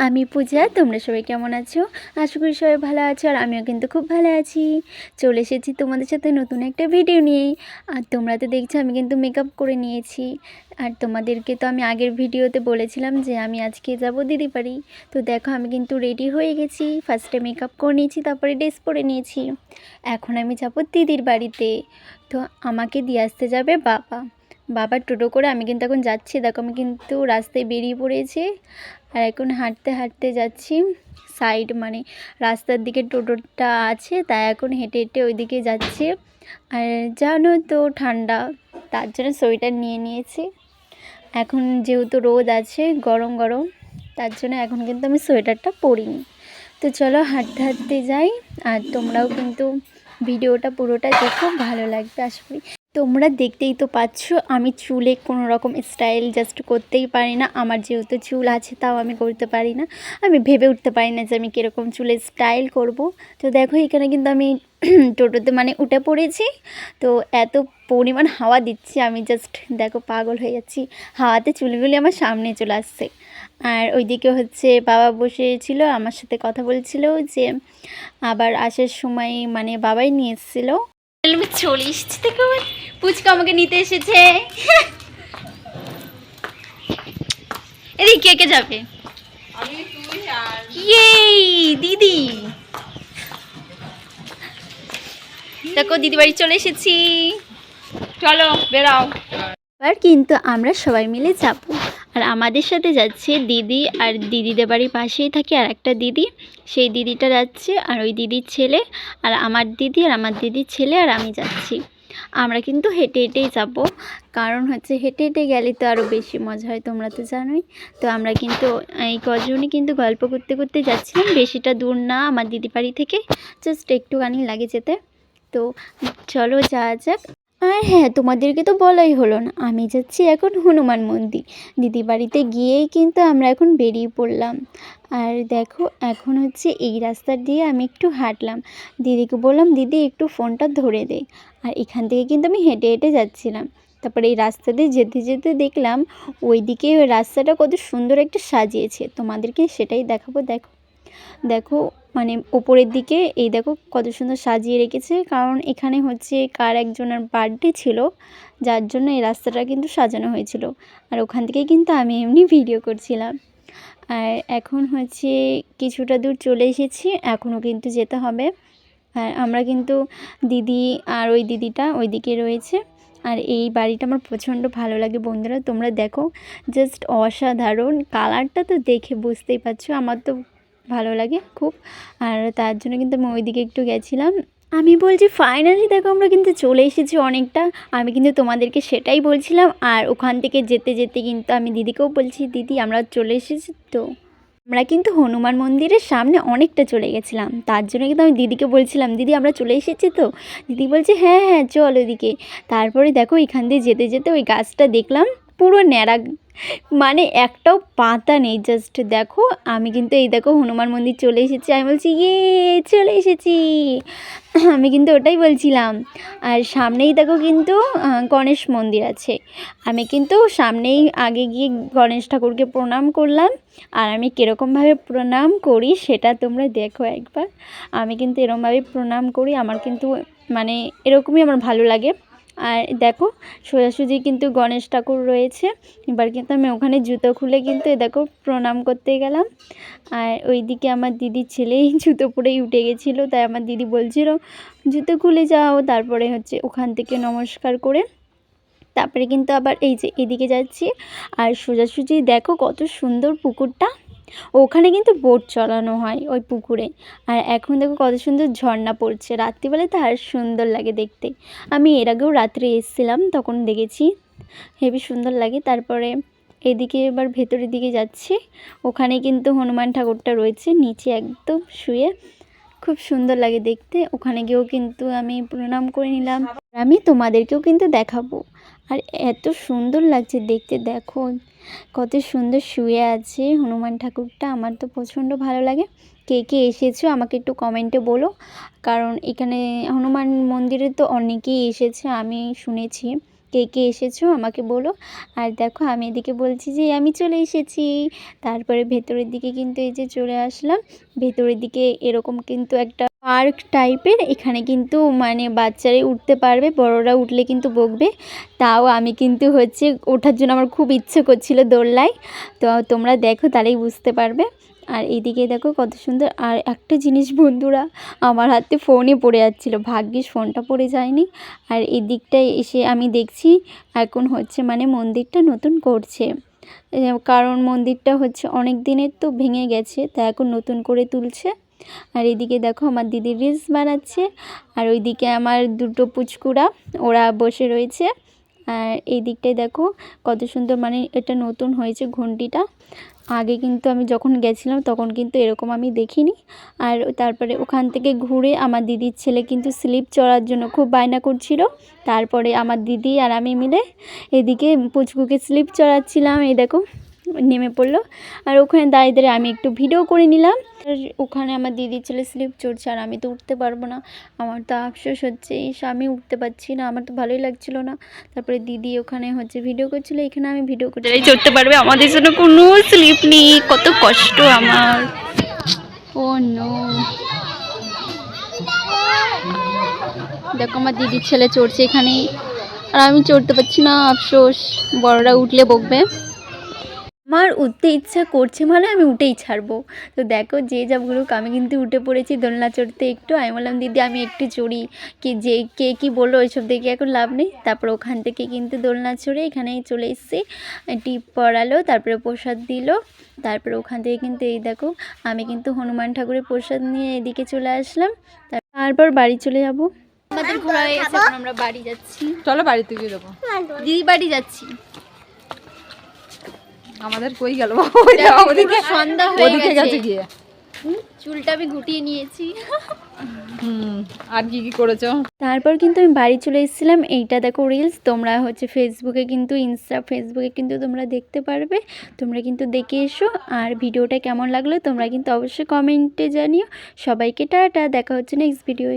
আমি পূজা। তোমরা সবাই কেমন আছো? আশা করি সবাই ভালো আছো, আর আমিও কিন্তু খুব ভালো আছি। চলে এসেছি তোমাদের সাথে নতুন একটা ভিডিও নিয়ে। আর তোমরা তো দেখছো আমি কিন্তু মেকআপ করে নিয়েছি। আর তোমাদেরকে তো আমি আগের ভিডিওতে বলেছিলাম যে আমি আজকে যাব দিদি বাড়ি। তো দেখো আমি কিন্তু রেডি হয়ে গেছি। ফার্স্টে মেকআপ করে নিয়েছি, তারপরে ড্রেস পরে নিয়েছি। এখন আমি যাব দিদির বাড়িতে। তো আমাকে দিয়ে আসতে যাবে বাবার টোটো করে। আমি কিন্তু এখন যাচ্ছি, দেখো আমি কিন্তু রাস্তায় বেরিয়ে পড়েছি। আর এখন হাঁটতে হাঁটতে যাচ্ছি মানে রাস্তার দিকে টোটোটা আছে, তাই এখন হেঁটে হেঁটে ওইদিকে যাচ্ছি। আর জানো তো ঠান্ডা, তার জন্য সোয়েটার নিয়ে নিয়েছি। এখন যেহেতু রোদ আছে, গরম গরম, তার জন্য এখন কিন্তু আমি সোয়েটারটা পরিনি। তো চলো হাঁটতে হাঁটতে যাই। আর তোমরাও কিন্তু ভিডিওটা পুরোটা দেখো, ভালো লাগবে আশা করি। তোমরা দেখতেই তো পাচ্ছ আমি চুলে কোনো রকম স্টাইল জাস্ট করতেই পারি না। আমার যেহেতু চুল আছে তাও আমি করতে পারি না। আমি ভেবে উঠতে পারি না যে আমি কীরকম চুলে স্টাইল করব। তো দেখো এখানে কিন্তু আমি টোটোতে উঠে পড়েছি। তো এত পরিমাণ হাওয়া দিচ্ছে, আমি জাস্ট দেখো পাগল হয়ে যাচ্ছি। হাওয়াতে চুলগুলি আমার সামনে চলে আসছে। আর ওইদিকে বাবা বসেছিল, আমার সাথে কথা বলছিল যে আবার আসার সময় বাবাই নিয়ে এসেছিলো। আমি চলে এসেছি, দেখো পুচকা আমাকে নিতে এসেছে। এদিকে কে কে যাবে? দিদি দেখো দিদি বাড়ি চলে এসেছি, চলো বেরাও। এবার কিন্তু আমরা সবাই মিলে যাব। আর আমাদের সাথে যাচ্ছে দিদি, আর দিদিদের বাড়ির পাশেই থাকে আর একটা দিদি। সেই দিদিটা যাচ্ছে, আর ওই দিদির ছেলে, আর আমার দিদি, আর আমার দিদির ছেলে, আর আমি যাচ্ছি। আমরা কিন্তু হেঁটে হেঁটেই যাব, কারণ হেঁটে হেঁটে গেলে তো আরও বেশি মজা হয়, তোমরা তো জানোই। তো আমরা কিন্তু এই কজনই কিন্তু গল্প করতে করতে যাচ্ছিলাম। বেশিটা দূর না আমার দিদি বাড়ি থেকে, জাস্ট একটুখানি লাগে যেতে। তো চলো যাওয়া যাক। আর হ্যাঁ, তোমাদেরকে তো বলাই হলো না, আমি যাচ্ছি এখন হনুমান মন্দির। দিদি বাড়িতে গিয়েই কিন্তু আমরা এখন বেরিয়ে পড়লাম। আর দেখো এখন এই রাস্তা দিয়ে আমি একটু হাঁটলাম। দিদিকে বললাম দিদি একটু ফোনটা ধরে দে। আর এখান থেকে কিন্তু আমি হেঁটে হেঁটে যাচ্ছিলাম। তারপরে এই রাস্তা দিয়ে যেতে যেতে দেখলাম ওইদিকে ওই রাস্তাটা কত সুন্দর একটা সাজিয়েছে, তোমাদেরকে সেটাই দেখাবো। দেখো দেখো ওপরের দিকে এই দেখো কত সুন্দর সাজিয়ে রেখেছে, কারণ এখানে কার একজনের বার্থডে ছিল, যার জন্য এই রাস্তাটা কিন্তু সাজানো হয়েছিল। আর ওখান থেকেই কিন্তু আমি এমনি ভিডিও করছিলাম। আর এখন কিছুটা দূর চলে এসেছি, এখনও কিন্তু যেতে হবে। আর আমরা কিন্তু দিদি আর ওই দিদিটা ওইদিকে রয়েছে। আর এই বাড়িটা আমার প্রচণ্ড ভালো লাগে বন্ধুরা, তোমরা দেখো জাস্ট অসাধারণ। কালারটা তো দেখে বুঝতেই পারছো, আমার তো ভালো লাগে খুব। আর তার জন্য কিন্তু আমি ওইদিকে একটু গেছিলাম। আমি বলছি ফাইনালি দেখো আমরা কিন্তু চলে এসেছি অনেকটা। আমি কিন্তু তোমাদেরকে সেটাই বলছিলাম। আর ওখান থেকে যেতে যেতে কিন্তু আমি দিদিকেও বলছি দিদি আমরা চলে এসেছি। তো আমরা কিন্তু হনুমান মন্দিরের সামনে অনেকটা চলে গেছিলাম, তার জন্য কিন্তু আমি দিদিকে বলছিলাম দিদি আমরা চলে এসেছি। তো দিদি বলছে হ্যাঁ হ্যাঁ চল ওইদিকে। তারপরে দেখো এখান দিয়ে যেতে যেতে ওই গাছটা দেখলাম পুরো ন্যাড়া, একটাও পাতা নেই। জাস্ট দেখো আমি কিন্তু এই দেখো হনুমান মন্দির চলে এসেছি। আমি বলছি চলে এসেছি, আমি কিন্তু ওটাই বলছিলাম। আর সামনেই দেখো কিন্তু গণেশ মন্দির আছে। আমি কিন্তু সামনেই আগে গিয়ে গণেশ ঠাকুরকে প্রণাম করলাম। আর আমি কীরকমভাবে প্রণাম করি সেটা তোমরা দেখো একবার। আমি কিন্তু এরকমভাবে প্রণাম করি, আমার কিন্তু এরকমই আমার ভালো লাগে। আর দেখো সোজাসুজি কিন্তু গণেশ ঠাকুর রয়েছে। এবার কিন্তু আমি ওখানে জুতো খুলে কিন্তু দেখো প্রণাম করতে গেলাম। আর ওইদিকে আমার দিদির ছেলেই জুতো পরেই উঠে গেছিলো, তাই আমার দিদি বলছিল জুতো খুলে যাও। তারপরে ওখান থেকে নমস্কার করে তারপরে কিন্তু আবার এই যে এদিকে যাচ্ছি। আর সোজাসুজি দেখো কত সুন্দর পুকুরটা, ওখানে কিন্তু বোট চালানো হয় ওই পুকুরে। আর এখন দেখো কত সুন্দর ঝর্ণা পড়ছে, রাত্রিবেলায় তো আর সুন্দর লাগে দেখতে। আমি এর আগেও রাত্রে এসেছিলাম, তখন দেখেছি, হেবি সুন্দর লাগে। তারপরে এদিকে এবার ভেতরের দিকে যাচ্ছি, ওখানে কিন্তু হনুমান ঠাকুরটা রয়েছে নিচে একদম শুয়ে, খুব সুন্দর লাগে দেখতে। ওখানে গিয়েও কিন্তু আমি প্রণাম করে নিলাম। আমি তোমাদেরকেও কিন্তু দেখাবো। আর এত সুন্দর লাগছে দেখতে, দেখো কত সুন্দর শুয়ে আছে হনুমান ঠাকুরটা, আমার তো প্রচণ্ড ভালো লাগে। কে কে এসেছো আমাকে একটু কমেন্টে বলো, কারণ এখানে হনুমান মন্দিরে তো অনেকেই এসেছে আমি শুনেছি। কে কে এসেছো আমাকে বলো। আর দেখো আমি এদিকে বলছি যে আমি চলে এসেছি। তারপরে ভেতরের দিকে কিন্তু এই যে চলে আসলাম। ভেতরের দিকে এরকম কিন্তু একটা পার্ক টাইপের, এখানে কিন্তু মানে বাচ্চারাই উঠতে পারবে, বড়রা উঠলে কিন্তু বকবে। তাও আমি কিন্তু হচ্ছে ওঠার জন্য আমার খুব ইচ্ছে করছিল দোলনায়। তো তোমরা দেখো তাহলেই বুঝতে পারবে। আর এদিকে দেখো কত সুন্দর। আর একটা জিনিস বন্ধুরা, আমার হাতে ফোনই পড়ে যাচ্ছিলো, ভাগ্যিস ফোনটা পড়ে যায়নি। আর এদিকটায় এসে আমি দেখছি এখন হচ্ছে মানে মন্দিরটা নতুন করছে, কারণ মন্দিরটা হচ্ছে অনেক দিনের তো ভেঙে গেছে, তা এখন নতুন করে তুলছে। আর এদিকে দেখো আমার দিদি রিলস বানাচ্ছে, আর ওইদিকে আমার দুটো পুচকুরা ওরা বসে রয়েছে। আর এই দিকটায় দেখো কত সুন্দর, মানে এটা নতুন হয়েছে ঘন্টিটা। আগে কিন্তু আমি যখন গেছিলাম তখন কিন্তু এরকম আমি দেখিনি। আর তারপরে ওখান থেকে ঘুরে আমার দিদির ছেলে কিন্তু স্লিপ চড়ার জন্য খুব বায়না করছিল। তারপরে আমার দিদি আর আমি মিলে এদিকে পুচকুকে স্লিপ চড়াচ্ছিলাম, এই দেখো নেমে পড়লো। আর ওখানে দাঁড়িয়ে দাঁড়িয়ে আমি একটু ভিডিও করে নিলাম। আর ওখানে আমার দিদির ছেলে স্লিপ চড়ছে আর আমি তো উঠতে পারবো না। আমার তো আফসোস হচ্ছে, আমি উঠতে পারছি না, আমার তো ভালোই লাগছিল না। তারপরে দিদি ওখানে হচ্ছে ভিডিও করছিল, এখানে আমি ভিডিও করতে চড়তে পারবে, আমাদের জন্য কোনো স্লিপ নেই, কত কষ্ট আমার। ও নো, দেখো আমার দিদির ছেলে চড়ছে এখানে, আর আমি চড়তে পারছি না, আফসোস, বড়রা উঠলে বকবে। আমার উঠতে ইচ্ছা করছে মানে আমি উঠেই ছাড়বো। তো দেখো যে যা বলুক, আমি কিন্তু উঠে পড়েছি দোলনা চড়তে। একটু আমি বললাম দিদি আমি একটু চড়ি, কি যে কে কী বললো ওইসব দেখে এখন লাভ নেই। তারপর ওখান থেকে কিন্তু দোলনা চড়ে এখানে চলে এসেছি, টিপ পরালো, তারপরে প্রসাদ দিল। তারপরে ওখান থেকে কিন্তু এই দেখো আমি কিন্তু হনুমান ঠাকুরের প্রসাদ নিয়ে এদিকে চলে আসলাম। তারপর বাড়ি চলে যাব। আমাদের ঘোরা হয়ে গেছে, এখন আমরা বাড়ি যাচ্ছি। চলো বাড়িতে গিয়ে দেবো, দিদি বাড়ি যাচ্ছি। আমাদের কই গেল সন্ধ্যা হয়ে গেছে, গিয়ে চুলটা আমি গুটিয়ে নিয়েছি। আর কি কি করেছো? তারপর কিন্তু আমি বাড়ি চলে এসেছিলাম। এইটা দেখো রিলস, তোমরা হচ্ছে ফেসবুকে কিন্তু ফেসবুকে কিন্তু তোমরা দেখতে পারবে, তোমরা কিন্তু দেখে এসো। আর ভিডিওটা কেমন লাগলো তোমরা কিন্তু অবশ্যই কমেন্টে জানিও। সবাইকে টাটা, দেখা হচ্ছে নেক্সট ভিডিওয়ে।